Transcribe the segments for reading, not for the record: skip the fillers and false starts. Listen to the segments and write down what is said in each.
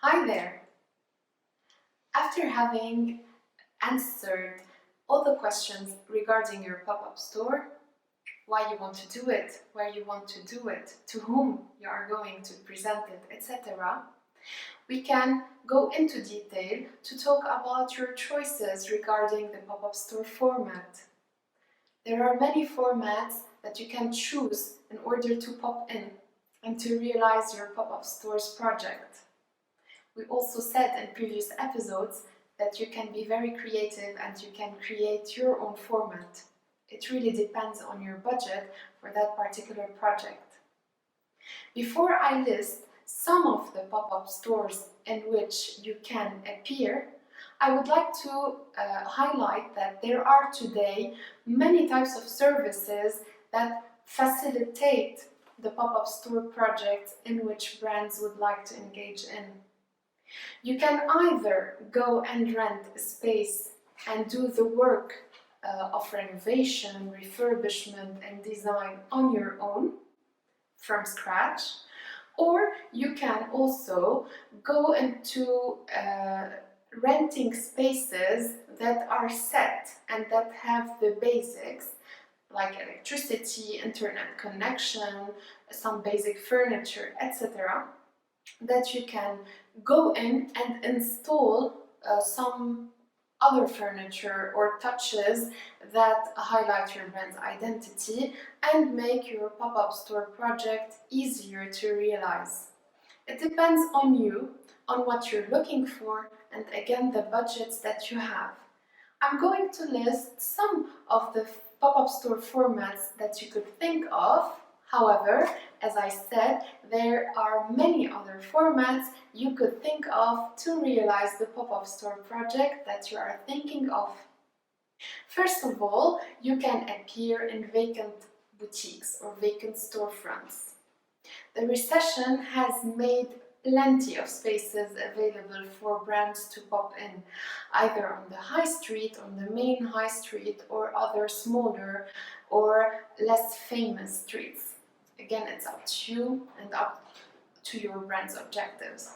Hi there! After having answered all the questions regarding your pop-up store, why you want to do it, where you want to do it, to whom you are going to present it, etc., we can go into detail to talk about your choices regarding the pop-up store format. There are many formats that you can choose in order to pop in and to realize your pop-up store's project. We also said in previous episodes that you can be very creative and you can create your own format. It really depends on your budget for that particular project. Before I list some of the pop-up stores in which you can appear, I would like to highlight that there are today many types of services that facilitate the pop-up store projects in which brands would like to engage in. You can either go and rent a space and do the work of renovation, refurbishment and design on your own from scratch, or you can also go into renting spaces that are set and that have the basics like electricity, internet connection, some basic furniture, etc., that you can go in and install some other furniture or touches that highlight your brand's identity and make your pop-up store project easier to realize. It depends on you, on what you're looking for, and again the budgets that you have. I'm going to list some of the pop-up store formats that you could think of. However, as I said, there are many other formats you could think of to realize the pop-up store project that you are thinking of. First of all, you can appear in vacant boutiques or vacant storefronts. The recession has made plenty of spaces available for brands to pop in, either on the high street, on the main high street, or other smaller or less famous streets. Again, it's up to you and up to your brand's objectives.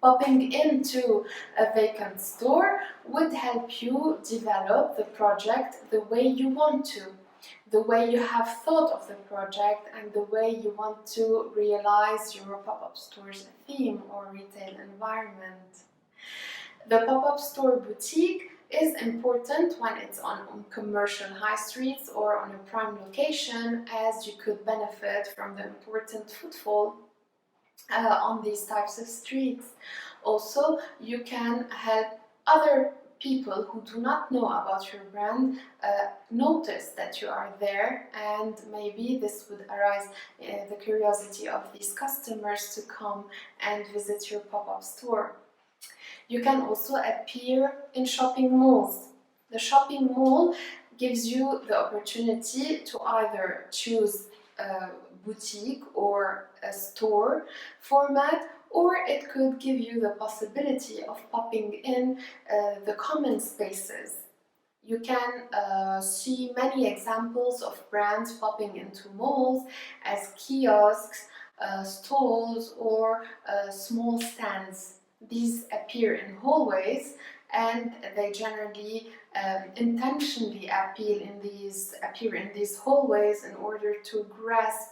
Popping into a vacant store would help you develop the project the way you want to, the way you have thought of the project and the way you want to realize your pop-up store's theme or retail environment. The pop-up store boutique is important when it's on commercial high streets or on a prime location, as you could benefit from the important footfall on these types of streets. Also, you can help other people who do not know about your brand notice that you are there, and maybe this would arise the curiosity of these customers to come and visit your pop-up store. You can also appear in shopping malls. The shopping mall gives you the opportunity to either choose a boutique or a store format, or it could give you the possibility of popping in the common spaces. You can see many examples of brands popping into malls as kiosks, stalls, or small stands. These appear in hallways, and they generally intentionally appear in these hallways in order to grasp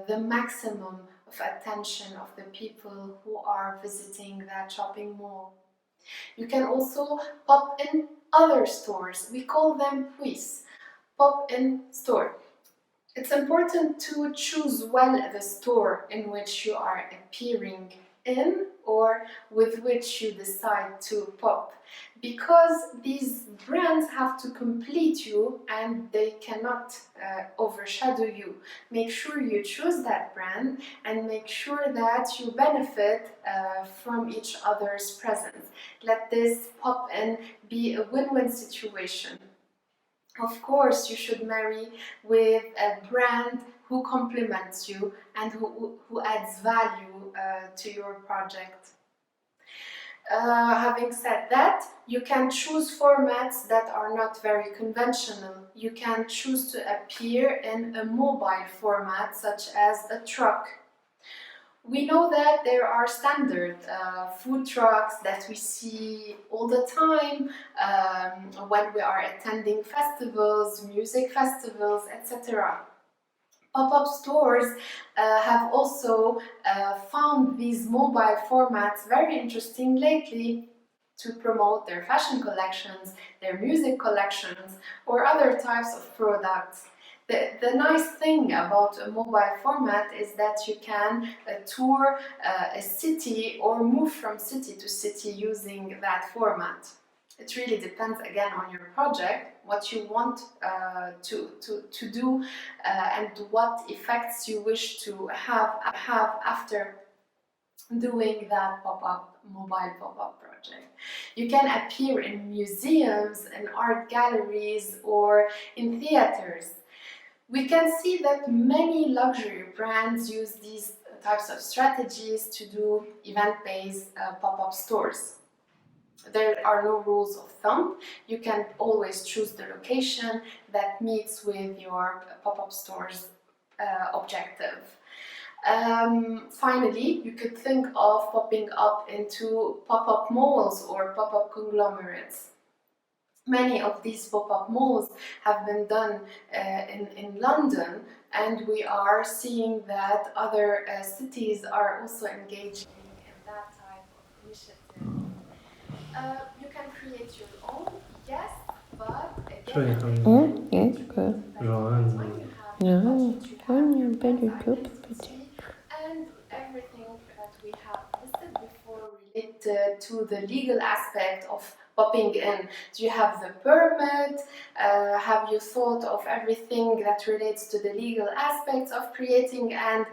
the maximum of attention of the people who are visiting that shopping mall. You can also pop in other stores. We call them puis, pop-in store. It's important to choose well the store in which you are appearing in or with which you decide to pop, because these brands have to complete you and they cannot overshadow you. Make sure you choose that brand and make sure that you benefit from each other's presence. Let this pop-in be a win-win situation. Of course, you should marry with a brand who complements you and who adds value to your project. Having said that, you can choose formats that are not very conventional. You can choose to appear in a mobile format such as a truck. We know that there are standard food trucks that we see all the time when we are attending festivals, music festivals, etc. Pop-up stores have also found these mobile formats very interesting lately to promote their fashion collections, their music collections, or other types of products. The nice thing about a mobile format is that you can tour a city or move from city to city using that format. It really depends again on your project, what you want to do and what effects you wish to have after doing that mobile pop-up project. You can appear in museums, in art galleries, or in theaters. We can see that many luxury brands use these types of strategies to do event-based pop-up stores. There are no rules of thumb. You can always choose the location that meets with your pop-up store's objective. Finally, you could think of popping up into pop-up malls or pop-up conglomerates. Many of these pop-up malls have been done in London, and we are seeing that other cities are also engaging in that type of initiative. You can create your own, yes, but again, Yes, good. and everything that we have listed before related to the legal aspect of popping in. Do you have the permit? Have you thought of everything that relates to the legal aspects of creating and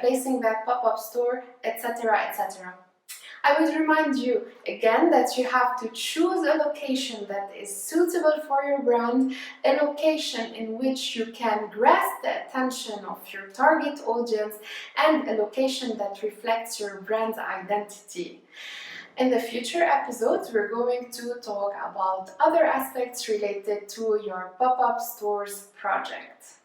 placing that pop-up store, etc., etc.? I would remind you again that you have to choose a location that is suitable for your brand, a location in which you can grasp the attention of your target audience, and a location that reflects your brand identity. In the future episodes, we're going to talk about other aspects related to your pop-up stores project.